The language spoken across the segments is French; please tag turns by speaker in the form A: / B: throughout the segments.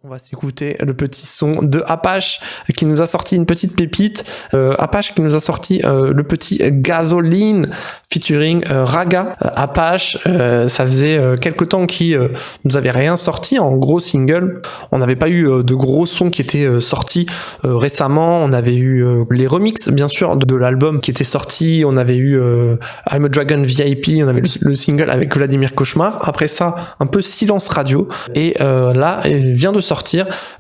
A: On va s'écouter le petit son de Apache qui nous a sorti une petite pépite. Apache qui nous a sorti le petit Gasoline featuring Raga. Apache, ça faisait quelques temps qu'il nous avait rien sorti en gros single. On n'avait pas eu de gros sons qui étaient sortis récemment. On avait eu les remixes bien sûr de l'album qui était sorti. On avait eu I'm a Dragon VIP. On avait le single avec Vladimir Cauchemar. Après ça, un peu silence radio. Et là, il vient de sortir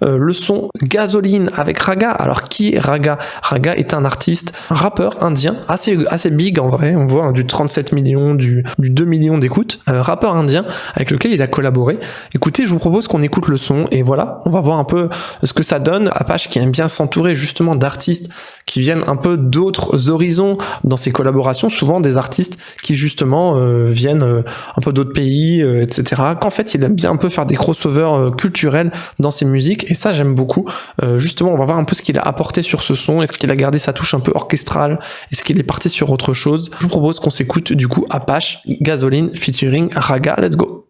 A: le son Gasoline avec Raga. Alors qui est Raga? Raga est un artiste, un rappeur indien, assez big en vrai, on voit du 37 millions, du 2 millions d'écoutes, rappeur indien avec lequel il a collaboré. Écoutez, je vous propose qu'on écoute le son et voilà, on va voir un peu ce que ça donne. Apache qui aime bien s'entourer justement d'artistes qui viennent un peu d'autres horizons dans ses collaborations, souvent des artistes qui justement viennent un peu d'autres pays, etc. Qu'en fait il aime bien un peu faire des crossovers culturels dans ses musiques et ça j'aime beaucoup. Justement on va voir un peu ce qu'il a apporté sur ce son, est-ce qu'il a gardé sa touche un peu orchestrale, est-ce qu'il est parti sur autre chose. Je vous propose qu'on s'écoute du coup Apache Gasoline featuring Raga, let's go.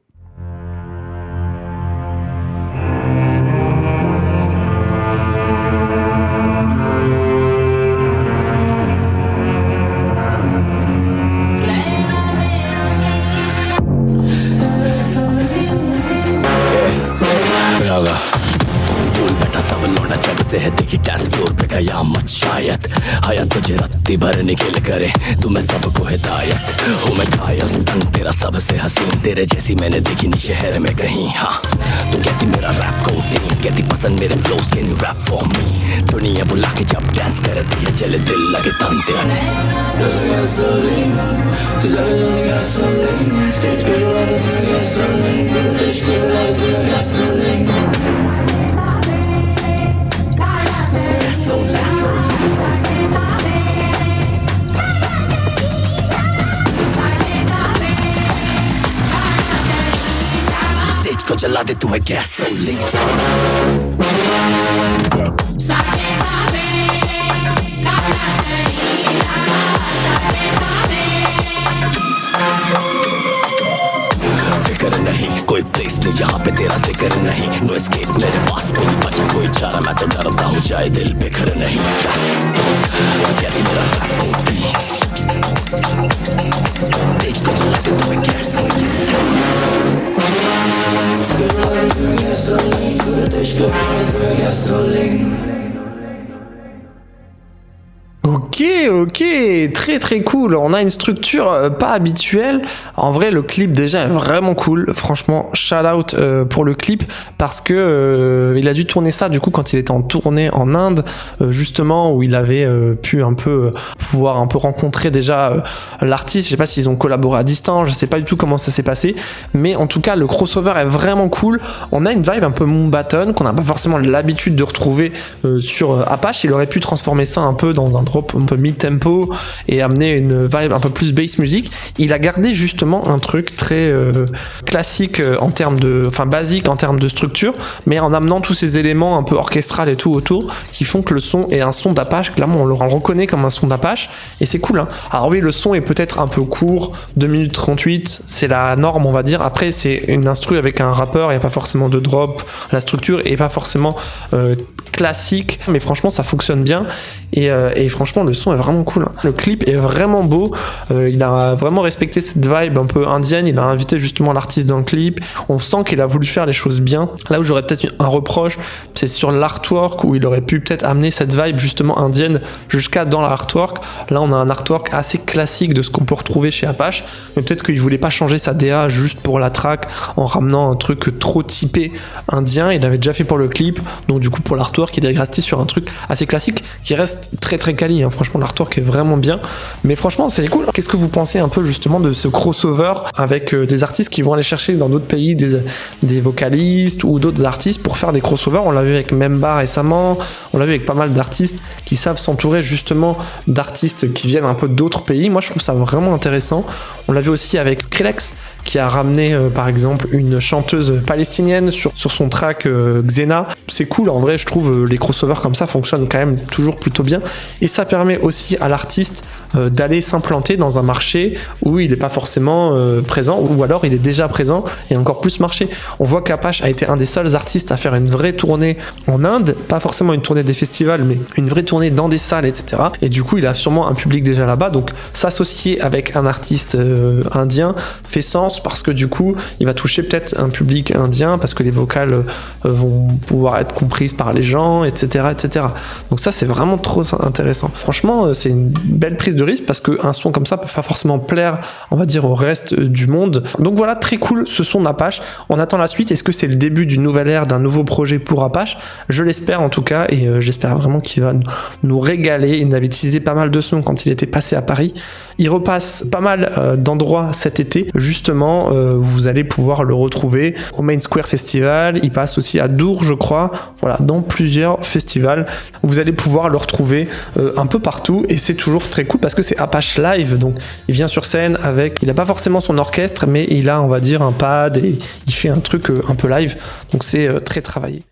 B: जब से है देखी dash floor पे कयामत शायद हयात तुझे रत्ती भर निकल करे तुम्हें सबको हिदायत हूँ मैं घायल तन तेरा सबसे हसीन तेरे जैसी मैंने देखी नहीं शहर में कहीं हाँ तू कहती मेरा रैप को नहीं कहती पसंद मेरे flows can you rap for me दुनिया बुला के जब डांस करती है चले दिल लगे तन तेरा को जला दे तू है गैसोलीन फिक्र नहीं कोई प्लेस नहीं जहाँ पे तेरा जिक्र नहीं नो एस्केप मेरे पास कोई बचा कोई चारा मैं तो डरता हूँ चाहे दिल बिखर नहीं क्या कहती मेरा रैप होती तेज को जला दे तू है gasoline
A: Ok, très très cool. On a une structure pas habituelle. En vrai, le clip déjà est vraiment cool. Franchement, shout out pour le clip parce que il a dû tourner ça du coup quand il était en tournée en Inde, justement où il avait pu un peu pouvoir un peu rencontrer déjà l'artiste. Je sais pas s'ils ont collaboré à distance, je sais pas du tout comment ça s'est passé, mais en tout cas le crossover est vraiment cool. On a une vibe un peu Moonbaton qu'on n'a pas forcément l'habitude de retrouver sur Apache. Il aurait pu transformer ça un peu dans un drop un peu mid-tempo et amener une vibe un peu plus bass music. Il a gardé justement un truc très classique en termes de, enfin basique en termes de structure, mais en amenant tous ces éléments un peu orchestral et tout autour qui font que le son est un son d'Apache. Clairement, on le reconnaît comme un son d'Apache et c'est cool. Hein. Alors oui, le son est peut-être un peu court, 2 minutes 38, c'est la norme, on va dire. Après, c'est une instru avec un rappeur, il n'y a pas forcément de drop, la structure est pas forcément classique, mais franchement, ça fonctionne bien et franchement, le son est vraiment cool. Hein. Le clip est vraiment beau. Il a vraiment respecté cette vibe un peu indienne. Il a invité justement l'artiste dans le clip. On sent qu'il a voulu faire les choses bien. Là où j'aurais peut-être un reproche, c'est sur l'artwork où il aurait pu peut-être amener cette vibe justement indienne jusqu'à dans l'artwork. Là, on a un artwork assez classique de ce qu'on peut retrouver chez Apache, mais peut-être qu'il voulait pas changer sa DA juste pour la track en ramenant un truc trop typé indien. Il l'avait déjà fait pour le clip, donc du coup pour l'artwork, il est resté sur un truc assez classique qui reste très très quali. Hein. Franchement, l'artwork est vraiment bien, mais franchement c'est cool. Qu'est-ce que vous pensez un peu justement de ce crossover avec des artistes qui vont aller chercher dans d'autres pays des vocalistes ou d'autres artistes pour faire des crossovers? On l'a vu avec Memba récemment, on l'a vu avec pas mal d'artistes qui savent s'entourer justement d'artistes qui viennent un peu d'autres pays. Moi je trouve ça vraiment intéressant. On l'a vu aussi avec Skrillex qui a ramené par exemple une chanteuse palestinienne sur son track Xena. C'est cool, en vrai, je trouve les crossovers comme ça fonctionnent quand même toujours plutôt bien. Et ça permet aussi à l'artiste d'aller s'implanter dans un marché où il n'est pas forcément présent, ou alors il est déjà présent et encore plus marché. On voit qu'Apache a été un des seuls artistes à faire une vraie tournée en Inde, pas forcément une tournée des festivals, mais une vraie tournée dans des salles, etc. Et du coup, il a sûrement un public déjà là-bas, donc s'associer avec un artiste indien fait sens parce que du coup, il va toucher peut-être un public indien parce que les vocales vont pouvoir être comprises par les gens, etc., etc. Donc ça, c'est vraiment trop intéressant. Franchement, c'est une belle prise de risque parce qu'un son comme ça peut pas forcément plaire, on va dire, au reste du monde. Donc voilà, très cool ce son d'Apache. On attend la suite. Est-ce que c'est le début d'une nouvelle ère, d'un nouveau projet pour Apache? Je l'espère en tout cas, et j'espère vraiment qu'il va nous régaler. Il avait teasé pas mal de sons quand il était passé à Paris. Il repasse pas mal d'endroits cet été. Justement, vous allez pouvoir le retrouver au Main Square Festival. Il passe aussi à Dour, je crois. Voilà, dans plusieurs festivals. Vous allez pouvoir le retrouver un peu partout, et c'est toujours très cool parce que c'est Apache Live. Donc, il vient sur scène avec... Il n'a pas forcément son orchestre, mais il a, on va dire, un pad et il fait un truc un peu live. Donc, c'est très travaillé.